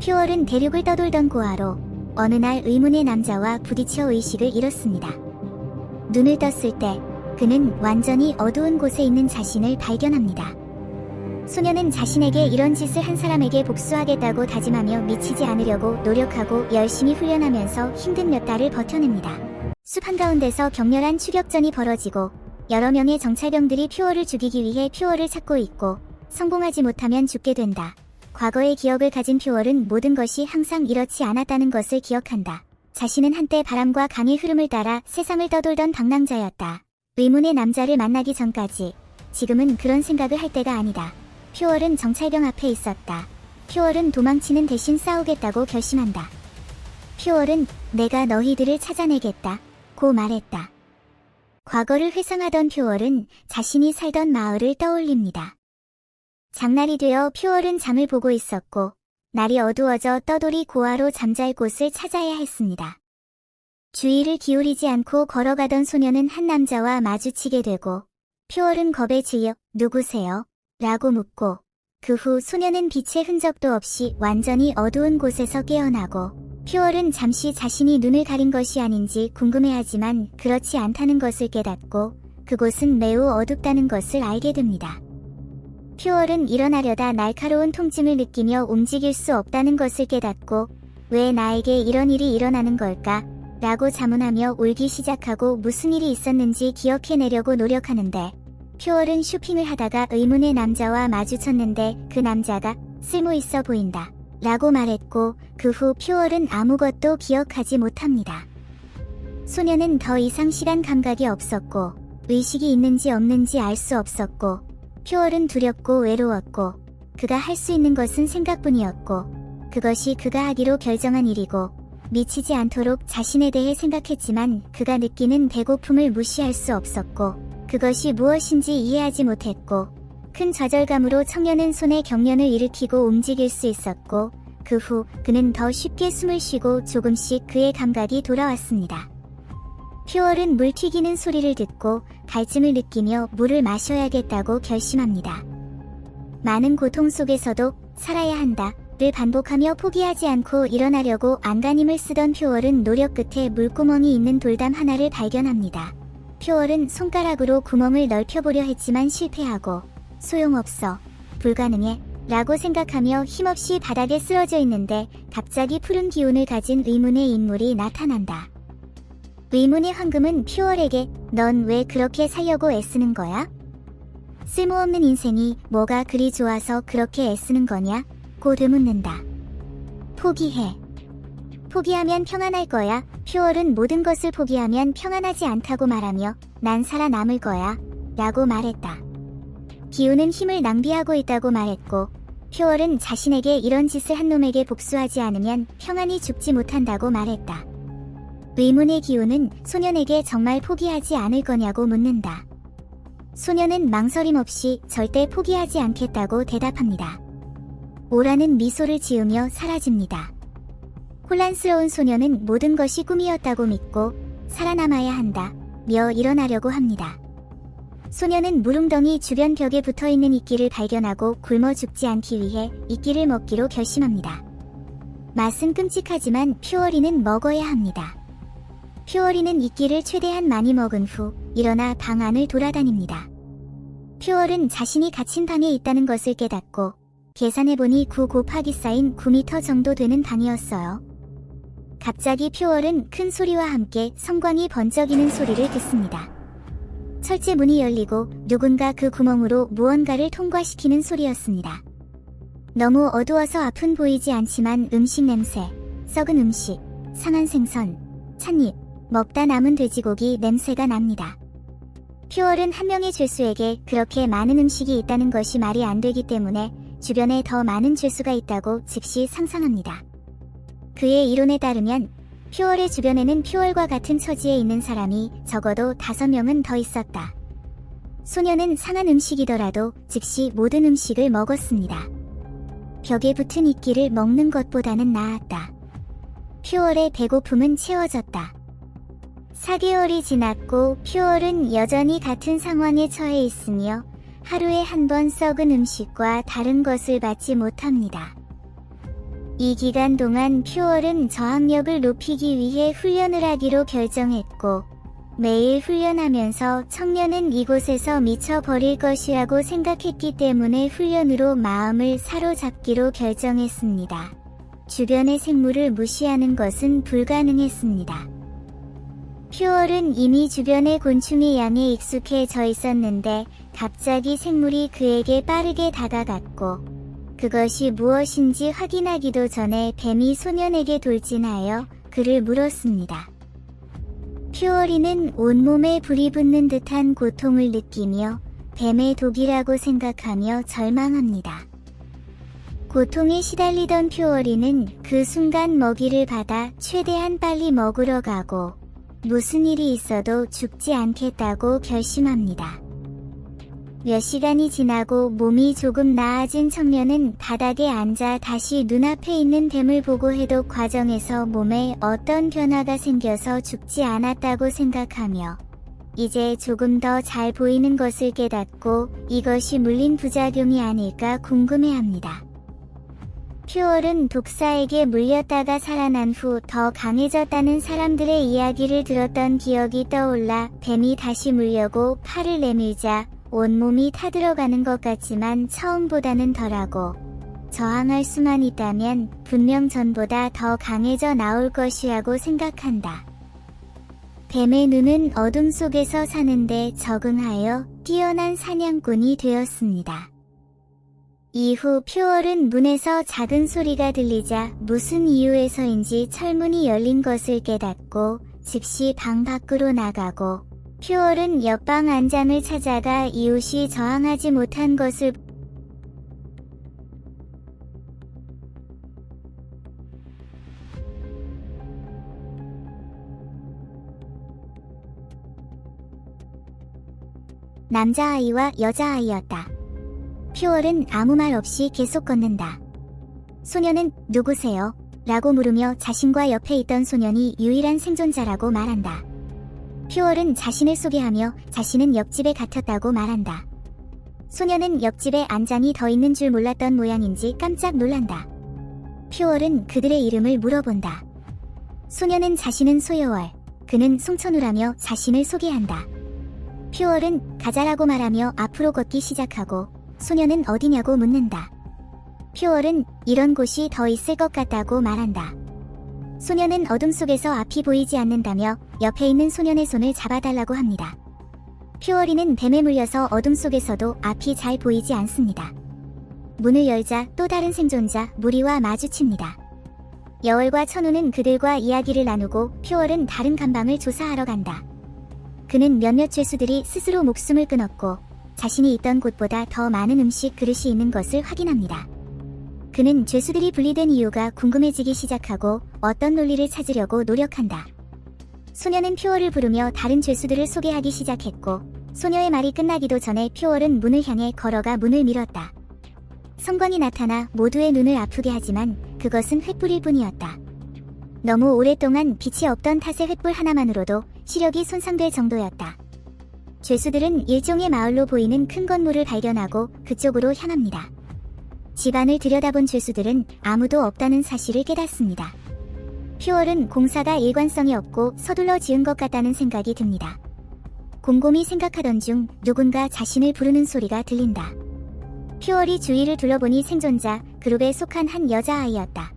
퓨얼은 대륙을 떠돌던 고아로 어느 날 의문의 남자와 부딪혀 의식을 잃었습니다. 눈을 떴을 때 그는 완전히 어두운 곳에 있는 자신을 발견합니다. 소녀는 자신에게 이런 짓을 한 사람에게 복수하겠다고 다짐하며 미치지 않으려고 노력하고 열심히 훈련하면서 힘든 몇 달을 버텨냅니다. 숲 한가운데서 격렬한 추격전이 벌어지고 여러 명의 정찰병들이 퓨얼을 죽이기 위해 퓨얼을 찾고 있고 성공하지 못하면 죽게 된다. 과거의 기억을 가진 퓨얼은 모든 것이 항상 이렇지 않았다는 것을 기억한다. 자신은 한때 바람과 강의 흐름을 따라 세상을 떠돌던 방랑자였다. 의문의 남자를 만나기 전까지 지금은 그런 생각을 할 때가 아니다. 퓨얼은 정찰병 앞에 있었다. 퓨얼은 도망치는 대신 싸우겠다고 결심한다. 퓨얼은 내가 너희들을 찾아내겠다 고 말했다. 과거를 회상하던 퓨얼은 자신이 살던 마을을 떠올립니다. 장날이 되어 퓨얼은 잠을 보고 있었고 날이 어두워져 떠돌이 고아로 잠잘 곳을 찾아야 했습니다. 주의를 기울이지 않고 걸어가던 소녀는 한 남자와 마주치게 되고 퓨얼은 겁에 질려 누구세요? 라고 묻고 그 후 소녀는 빛의 흔적도 없이 완전히 어두운 곳에서 깨어나고 퓨얼은 잠시 자신이 눈을 가린 것이 아닌지 궁금해하지만 그렇지 않다는 것을 깨닫고 그곳은 매우 어둡다는 것을 알게 됩니다. 퓨얼은 일어나려다 날카로운 통증을 느끼며 움직일 수 없다는 것을 깨닫고 왜 나에게 이런 일이 일어나는 걸까? 라고 자문하며 울기 시작하고 무슨 일이 있었는지 기억해내려고 노력하는데 퓨얼은 쇼핑을 하다가 의문의 남자와 마주쳤는데 그 남자가 쓸모 있어 보인다 라고 말했고 그 후 퓨얼은 아무것도 기억하지 못합니다. 소녀는 더 이상 시간 감각이 없었고 의식이 있는지 없는지 알 수 없었고 퓨얼은 두렵고 외로웠고 그가 할 수 있는 것은 생각뿐이었고 그것이 그가 하기로 결정한 일이고 미치지 않도록 자신에 대해 생각했지만 그가 느끼는 배고픔을 무시할 수 없었고 그것이 무엇인지 이해하지 못했고 큰 좌절감으로 청년은 손에 경련을 일으키고 움직일 수 있었고 그 후 그는 더 쉽게 숨을 쉬고 조금씩 그의 감각이 돌아왔습니다. 퓨얼은 물 튀기는 소리를 듣고 갈증을 느끼며 물을 마셔야겠다고 결심합니다. 많은 고통 속에서도 살아야 한다를 반복하며 포기하지 않고 일어나려고 안간힘을 쓰던 퓨얼은 노력 끝에 물구멍이 있는 돌담 하나를 발견합니다. 퓨얼은 손가락으로 구멍을 넓혀보려 했지만 실패하고 소용없어, 불가능해 라고 생각하며 힘없이 바닥에 쓰러져 있는데 갑자기 푸른 기운을 가진 의문의 인물이 나타난다. 의문의 황금은 퓨얼에게 넌 왜 그렇게 살려고 애쓰는 거야? 쓸모없는 인생이 뭐가 그리 좋아서 그렇게 애쓰는 거냐? 고 되묻는다. 포기해. 포기하면 평안할 거야. 퓨얼은 모든 것을 포기하면 평안하지 않다고 말하며 난 살아남을 거야 라고 말했다. 기운은 힘을 낭비하고 있다고 말했고 퓨얼은 자신에게 이런 짓을 한 놈에게 복수하지 않으면 평안히 죽지 못한다고 말했다. 의문의 기운은 소년에게 정말 포기하지 않을 거냐고 묻는다. 소년은 망설임 없이 절대 포기하지 않겠다고 대답합니다. 오라는 미소를 지으며 사라집니다. 혼란스러운 소년은 모든 것이 꿈이었다고 믿고 살아남아야 한다며 일어나려고 합니다. 소년은 물웅덩이 주변 벽에 붙어있는 이끼를 발견하고 굶어 죽지 않기 위해 이끼를 먹기로 결심합니다. 맛은 끔찍하지만 퓨어리는 먹어야 합니다. 퓨어리는 이끼를 최대한 많이 먹은 후 일어나 방 안을 돌아다닙니다. 퓨얼은 자신이 갇힌 방에 있다는 것을 깨닫고 계산해보니 9 곱하기 쌓인 9m 정도 되는 방이었어요. 갑자기 퓨얼은 큰 소리와 함께 성광이 번쩍이는 소리를 듣습니다. 철제 문이 열리고 누군가 그 구멍으로 무언가를 통과시키는 소리였습니다. 너무 어두워서 앞은 보이지 않지만 음식 냄새, 썩은 음식, 상한 생선, 찻잎, 먹다 남은 돼지고기 냄새가 납니다. 퓨얼은 한 명의 죄수에게 그렇게 많은 음식이 있다는 것이 말이 안 되기 때문에 주변에 더 많은 죄수가 있다고 즉시 상상합니다. 그의 이론에 따르면 퓨얼의 주변에는 퓨얼과 같은 처지에 있는 사람이 적어도 5명은 더 있었다. 소녀는 상한 음식이더라도 즉시 모든 음식을 먹었습니다. 벽에 붙은 이끼를 먹는 것보다는 나았다. 퓨얼의 배고픔은 채워졌다. 4개월이 지났고 퓨얼은 여전히 같은 상황에 처해 있으며 하루에 한 번 썩은 음식과 다른 것을 받지 못합니다. 이 기간 동안 퓨얼은 저항력을 높이기 위해 훈련을 하기로 결정했고, 매일 훈련하면서 청년은 이곳에서 미쳐버릴 것이라고 생각했기 때문에 훈련으로 마음을 사로잡기로 결정했습니다. 주변의 생물을 무시하는 것은 불가능했습니다. 퓨얼은 이미 주변의 곤충의 양에 익숙해져 있었는데 갑자기 생물이 그에게 빠르게 다가갔고, 그것이 무엇인지 확인하기도 전에 뱀이 소년에게 돌진하여 그를 물었습니다. 퓨어리는 온몸에 불이 붙는 듯한 고통을 느끼며 뱀의 독이라고 생각하며 절망합니다. 고통에 시달리던 퓨어리는 그 순간 먹이를 받아 최대한 빨리 먹으러 가고 무슨 일이 있어도 죽지 않겠다고 결심합니다. 몇 시간이 지나고 몸이 조금 나아진 청년은 바닥에 앉아 다시 눈앞에 있는 뱀을 보고 해독 과정에서 몸에 어떤 변화가 생겨서 죽지 않았다고 생각하며 이제 조금 더 잘 보이는 것을 깨닫고 이것이 물린 부작용이 아닐까 궁금해합니다. 퓨얼은 독사에게 물렸다가 살아난 후 더 강해졌다는 사람들의 이야기를 들었던 기억이 떠올라 뱀이 다시 물려고 팔을 내밀자 온몸이 타들어가는 것 같지만 처음보다는 덜하고 저항할 수만 있다면 분명 전보다 더 강해져 나올 것이라고 생각한다. 뱀의 눈은 어둠 속에서 사는데 적응하여 뛰어난 사냥꾼이 되었습니다. 이후 퓨얼은 문에서 작은 소리가 들리자 무슨 이유에서인지 철문이 열린 것을 깨닫고 즉시 방 밖으로 나가고 퓨얼은 옆방 안장을 찾아가 이웃이 저항하지 못한 것을 남자아이와 여자아이였다. 퓨얼은 아무 말 없이 계속 걷는다. 소녀는 누구세요? 라고 물으며 자신과 옆에 있던 소년이 유일한 생존자라고 말한다. 퓨얼은 자신을 소개하며 자신은 옆집에 갇혔다고 말한다. 소녀는 옆집에 안장이 더 있는 줄 몰랐던 모양인지 깜짝 놀란다. 퓨얼은 그들의 이름을 물어본다. 소녀는 자신은 소여월, 그는 송천우라며 자신을 소개한다. 퓨얼은 가자라고 말하며 앞으로 걷기 시작하고 소녀는 어디냐고 묻는다. 퓨얼은 이런 곳이 더 있을 것 같다고 말한다. 소녀는 어둠 속에서 앞이 보이지 않는다며 옆에 있는 소년의 손을 잡아달라고 합니다. 퓨어리는 뱀에 물려서 어둠 속에서도 앞이 잘 보이지 않습니다. 문을 열자 또 다른 생존자 무리와 마주칩니다. 여월과 천우는 그들과 이야기를 나누고 퓨얼은 다른 감방을 조사하러 간다. 그는 몇몇 죄수들이 스스로 목숨을 끊었고 자신이 있던 곳보다 더 많은 음식 그릇이 있는 것을 확인합니다. 그는 죄수들이 분리된 이유가 궁금해지기 시작하고 어떤 논리를 찾으려고 노력한다. 소녀는 퓨얼을 부르며 다른 죄수들을 소개하기 시작했고 소녀의 말이 끝나기도 전에 퓨얼은 문을 향해 걸어가 문을 밀었다. 성광이 나타나 모두의 눈을 아프게 하지만 그것은 횃불일 뿐이었다. 너무 오랫동안 빛이 없던 탓에 횃불 하나만으로도 시력이 손상될 정도였다. 죄수들은 일종의 마을로 보이는 큰 건물을 발견하고 그쪽으로 향합니다. 집안을 들여다본 죄수들은 아무도 없다는 사실을 깨닫습니다. 퓨얼은 공사가 일관성이 없고 서둘러 지은 것 같다는 생각이 듭니다. 곰곰이 생각하던 중 누군가 자신을 부르는 소리가 들린다. 퓨얼이 주위를 둘러보니 생존자 그룹에 속한 한 여자아이였다.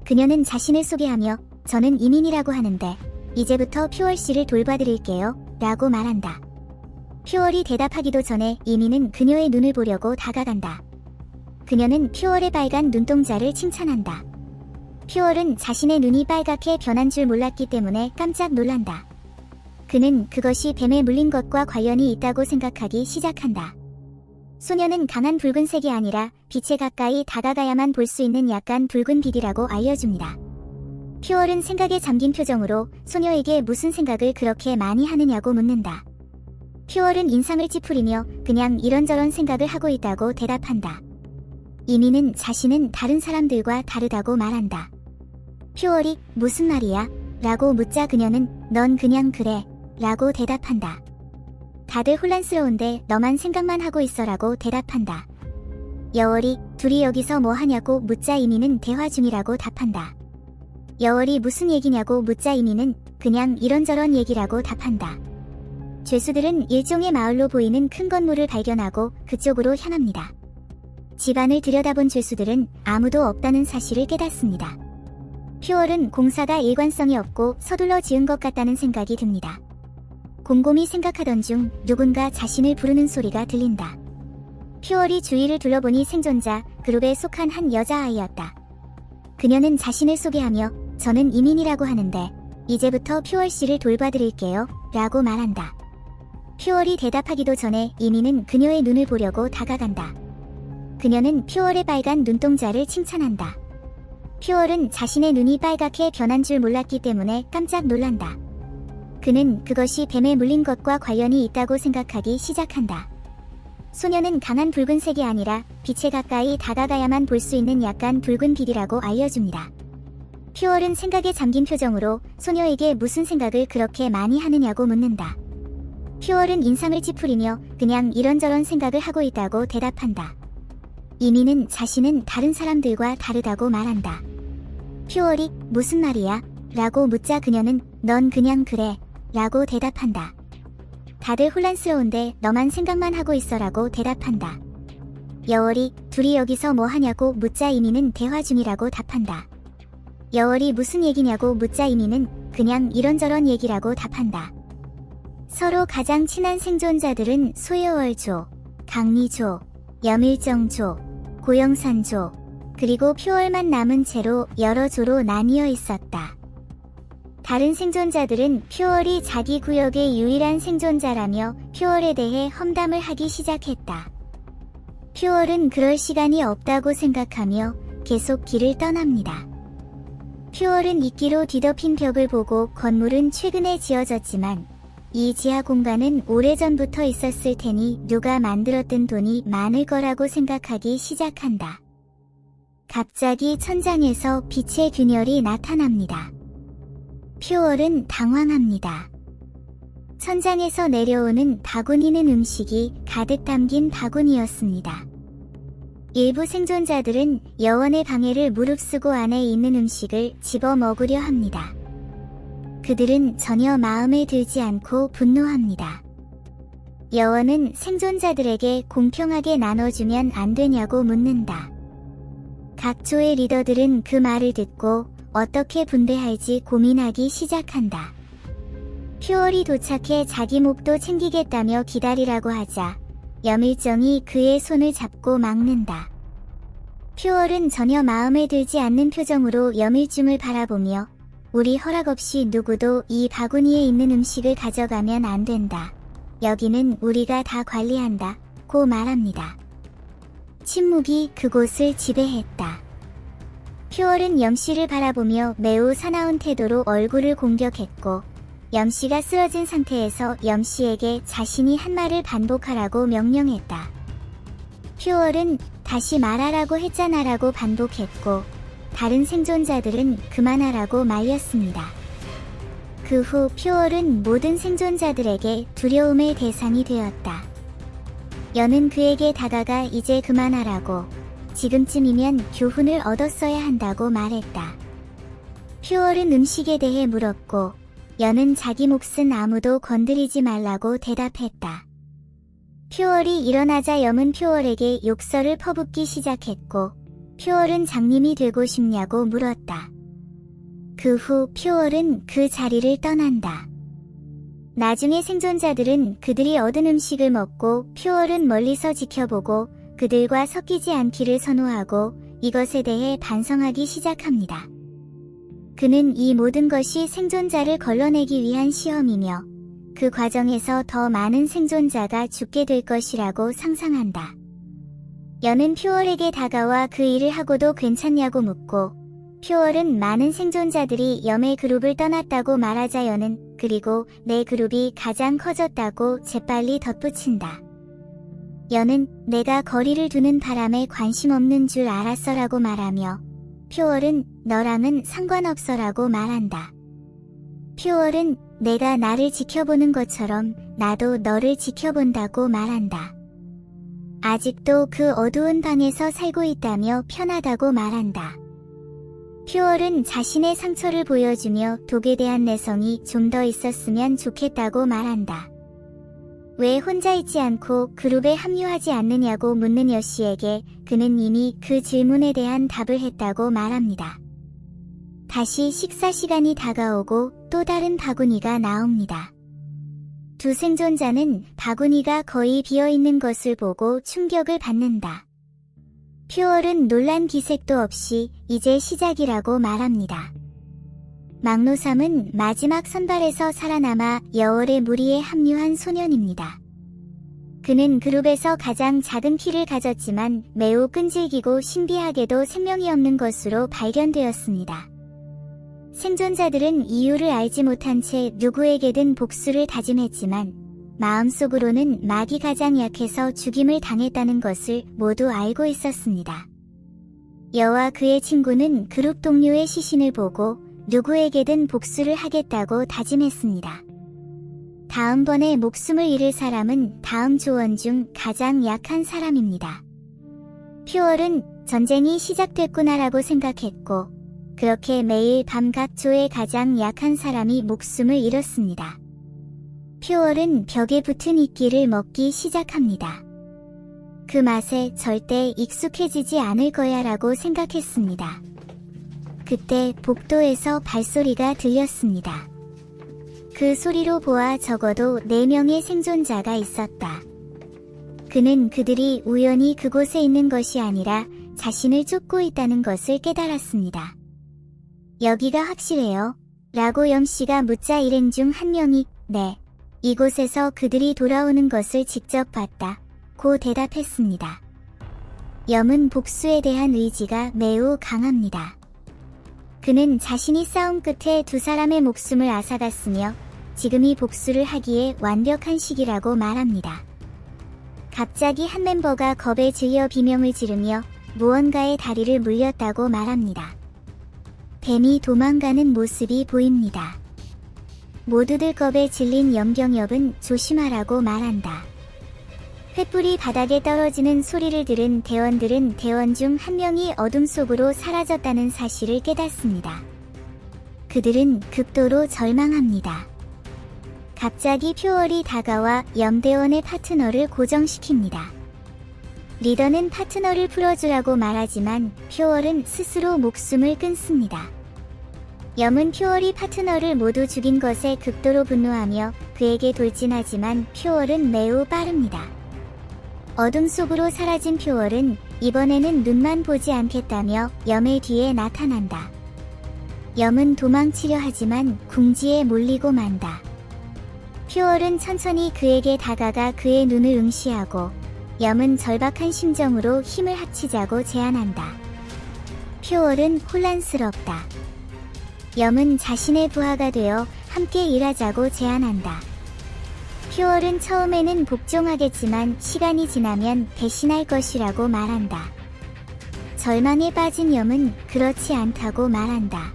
그녀는 자신을 소개하며 저는 이민이라고 하는데 이제부터 퓨얼 씨를 돌봐드릴게요 라고 말한다. 퓨얼이 대답하기도 전에 이민은 그녀의 눈을 보려고 다가간다. 그녀는 퓨얼의 빨간 눈동자를 칭찬한다. 퓨얼은 자신의 눈이 빨갛게 변한 줄 몰랐기 때문에 깜짝 놀란다. 그는 그것이 뱀에 물린 것과 관련이 있다고 생각하기 시작한다. 소녀는 강한 붉은색이 아니라 빛에 가까이 다가가야만 볼 수 있는 약간 붉은 빛이라고 알려줍니다. 퓨얼은 생각에 잠긴 표정으로 소녀에게 무슨 생각을 그렇게 많이 하느냐고 묻는다. 퓨얼은 인상을 찌푸리며 그냥 이런저런 생각을 하고 있다고 대답한다. 이민은 자신은 다른 사람들과 다르다고 말한다. 퓨얼이 무슨 말이야? 라고 묻자 그녀는 넌 그냥 그래 라고 대답한다. 다들 혼란스러운데 너만 생각만 하고 있어 라고 대답한다. 여월이 둘이 여기서 뭐 하냐고 묻자 이민은 대화 중이라고 답한다. 여월이 무슨 얘기냐고 묻자 이민은 그냥 이런저런 얘기라고 답한다. 죄수들은 일종의 마을로 보이는 큰 건물을 발견하고 그쪽으로 향합니다. 집안을 들여다본 죄수들은 아무도 없다는 사실을 깨닫습니다. 퓨얼은 공사가 일관성이 없고 서둘러 지은 것 같다는 생각이 듭니다. 곰곰이 생각하던 중 누군가 자신을 부르는 소리가 들린다. 퓨얼이 주위를 둘러보니 생존자 그룹에 속한 한 여자아이였다. 그녀는 자신을 소개하며 저는 이민이라고 하는데 이제부터 퓨얼 씨를 돌봐드릴게요 라고 말한다. 퓨얼이 대답하기도 전에 이민은 그녀의 눈을 보려고 다가간다. 그녀는 퓨얼의 빨간 눈동자를 칭찬한다. 퓨얼은 자신의 눈이 빨갛게 변한 줄 몰랐기 때문에 깜짝 놀란다. 그는 그것이 뱀에 물린 것과 관련이 있다고 생각하기 시작한다. 소녀는 강한 붉은색이 아니라 빛에 가까이 다가가야만 볼 수 있는 약간 붉은 빛이라고 알려줍니다. 퓨얼은 생각에 잠긴 표정으로 소녀에게 무슨 생각을 그렇게 많이 하느냐고 묻는다. 퓨얼은 인상을 찌푸리며 그냥 이런저런 생각을 하고 있다고 대답한다. 이민은 자신은 다른 사람들과 다르다고 말한다. 퓨얼이 무슨 말이야? 라고 묻자 그녀는 넌 그냥 그래 라고 대답한다. 다들 혼란스러운데 너만 생각만 하고 있어라고 대답한다. 여월이 둘이 여기서 뭐 하냐고 묻자 이민은 대화 중이라고 답한다. 여월이 무슨 얘기냐고 묻자 이민은 그냥 이런저런 얘기라고 답한다. 서로 가장 친한 생존자들은 소여월조, 강리조, 여밀정조, 고영산조, 그리고 퓨얼만 남은 채로 여러 조로 나뉘어 있었다. 다른 생존자들은 퓨얼이 자기 구역의 유일한 생존자라며 퓨얼에 대해 험담을 하기 시작했다. 퓨얼은 그럴 시간이 없다고 생각하며 계속 길을 떠납니다. 퓨얼은 이끼로 뒤덮인 벽을 보고 건물은 최근에 지어졌지만 이 지하 공간은 오래전부터 있었을 테니 누가 만들었든 돈이 많을 거라고 생각하기 시작한다. 갑자기 천장에서 빛의 균열이 나타납니다. 퓨얼은 당황합니다. 천장에서 내려오는 바구니는 음식이 가득 담긴 바구니였습니다. 일부 생존자들은 여원의 방해를 무릅쓰고 안에 있는 음식을 집어 먹으려 합니다. 그들은 전혀 마음에 들지 않고 분노합니다. 여원은 생존자들에게 공평하게 나눠주면 안 되냐고 묻는다. 각 조의 리더들은 그 말을 듣고 어떻게 분배할지 고민하기 시작한다. 퓨얼이 도착해 자기 몫도 챙기겠다며 기다리라고 하자 여밀정이 그의 손을 잡고 막는다. 퓨얼은 전혀 마음에 들지 않는 표정으로 여밀중을 바라보며 우리 허락 없이 누구도 이 바구니에 있는 음식을 가져가면 안 된다. 여기는 우리가 다 관리한다. 고 말합니다. 침묵이 그곳을 지배했다. 퓨얼은 염씨를 바라보며 매우 사나운 태도로 얼굴을 공격했고 염씨가 쓰러진 상태에서 염씨에게 자신이 한 말을 반복하라고 명령했다. 퓨얼은 다시 말하라고 했잖아라고 반복했고 다른 생존자들은 그만하라고 말렸습니다. 그 후 퓨얼은 모든 생존자들에게 두려움의 대상이 되었다. 여는 그에게 다가가 이제 그만하라고 지금쯤이면 교훈을 얻었어야 한다고 말했다. 퓨얼은 음식에 대해 물었고 여는 자기 몫은 아무도 건드리지 말라고 대답했다. 퓨얼이 일어나자 염은 퓨얼에게 욕설을 퍼붓기 시작했고 퓨얼은 장님이 되고 싶냐고 물었다. 그 후 퓨얼은 그 자리를 떠난다. 나중에 생존자들은 그들이 얻은 음식을 먹고 퓨얼은 멀리서 지켜보고 그들과 섞이지 않기를 선호하고 이것에 대해 반성하기 시작합니다. 그는 이 모든 것이 생존자를 걸러내기 위한 시험이며 그 과정에서 더 많은 생존자가 죽게 될 것이라고 상상한다. 여는 퓨얼에게 다가와 그 일을 하고도 괜찮냐고 묻고 퓨얼은 많은 생존자들이 염의 그룹을 떠났다고 말하자 여는 그리고 내 그룹이 가장 커졌다고 재빨리 덧붙인다. 여는 내가 거리를 두는 바람에 관심 없는 줄 알았어라고 말하며 퓨얼은 너랑은 상관없어라고 말한다. 퓨얼은 내가 나를 지켜보는 것처럼 나도 너를 지켜본다고 말한다. 아직도 그 어두운 방에서 살고 있다며 편하다고 말한다. 퓨얼은 자신의 상처를 보여주며 독에 대한 내성이 좀 더 있었으면 좋겠다고 말한다. 왜 혼자 있지 않고 그룹에 합류하지 않느냐고 묻는 여씨에게 그는 이미 그 질문에 대한 답을 했다고 말합니다. 다시 식사 시간이 다가오고 또 다른 바구니가 나옵니다. 두 생존자는 바구니가 거의 비어있는 것을 보고 충격을 받는다. 퓨얼은 놀란 기색도 없이 이제 시작이라고 말합니다. 막노삼은 마지막 선발에서 살아남아 여월의 무리에 합류한 소년입니다. 그는 그룹에서 가장 작은 키를 가졌지만 매우 끈질기고 신비하게도 생명이 없는 것으로 발견되었습니다. 생존자들은 이유를 알지 못한 채 누구에게든 복수를 다짐했지만 마음속으로는 막이 가장 약해서 죽임을 당했다는 것을 모두 알고 있었습니다. 여와 그의 친구는 그룹 동료의 시신을 보고 누구에게든 복수를 하겠다고 다짐했습니다. 다음번에 목숨을 잃을 사람은 다음 조원 중 가장 약한 사람입니다. 퓨얼은 전쟁이 시작됐구나라고 생각했고 그렇게 매일 밤 각 조의 가장 약한 사람이 목숨을 잃었습니다. 퓨얼은 벽에 붙은 이끼를 먹기 시작합니다. 그 맛에 절대 익숙해지지 않을 거야 라고 생각했습니다. 그때 복도에서 발소리가 들렸습니다. 그 소리로 보아 적어도 4명의 생존자가 있었다. 그는 그들이 우연히 그곳에 있는 것이 아니라 자신을 쫓고 있다는 것을 깨달았습니다. 여기가 확실해요? 라고 염씨가 묻자 일행 중 한 명이 네, 이곳에서 그들이 돌아오는 것을 직접 봤다. 고 대답했습니다. 염은 복수에 대한 의지가 매우 강합니다. 그는 자신이 싸움 끝에 두 사람의 목숨을 앗아갔으며 지금이 복수를 하기에 완벽한 시기라고 말합니다. 갑자기 한 멤버가 겁에 질려 비명을 지르며 무언가의 다리를 물렸다고 말합니다. 뱀이 도망가는 모습이 보입니다. 모두들 겁에 질린 염경엽은 조심하라고 말한다. 횃불이 바닥에 떨어지는 소리를 들은 대원들은 대원 중 한 명이 어둠 속으로 사라졌다는 사실을 깨닫습니다. 그들은 극도로 절망합니다. 갑자기 퓨얼이 다가와 염대원의 파트너를 고정시킵니다. 리더는 파트너를 풀어주라고 말하지만 퓨얼은 스스로 목숨을 끊습니다. 염은 퓨얼이 파트너를 모두 죽인 것에 극도로 분노하며 그에게 돌진하지만 퓨얼은 매우 빠릅니다. 어둠 속으로 사라진 퓨얼은 이번에는 눈만 보지 않겠다며 염의 뒤에 나타난다. 염은 도망치려 하지만 궁지에 몰리고 만다. 퓨얼은 천천히 그에게 다가가 그의 눈을 응시하고 염은 절박한 심정으로 힘을 합치자고 제안한다. 퓨얼은 혼란스럽다. 염은 자신의 부하가 되어 함께 일하자고 제안한다. 퓨얼은 처음에는 복종하겠지만 시간이 지나면 배신할 것이라고 말한다. 절망에 빠진 염은 그렇지 않다고 말한다.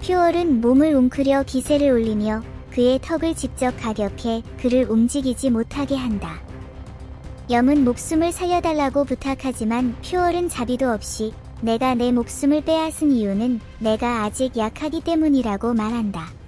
퓨얼은 몸을 웅크려 기세를 올리며 그의 턱을 직접 가격해 그를 움직이지 못하게 한다. 염은 목숨을 살려달라고 부탁하지만 퓨얼은 자비도 없이 내가 내 목숨을 빼앗은 이유는 내가 아직 약하기 때문이라고 말한다.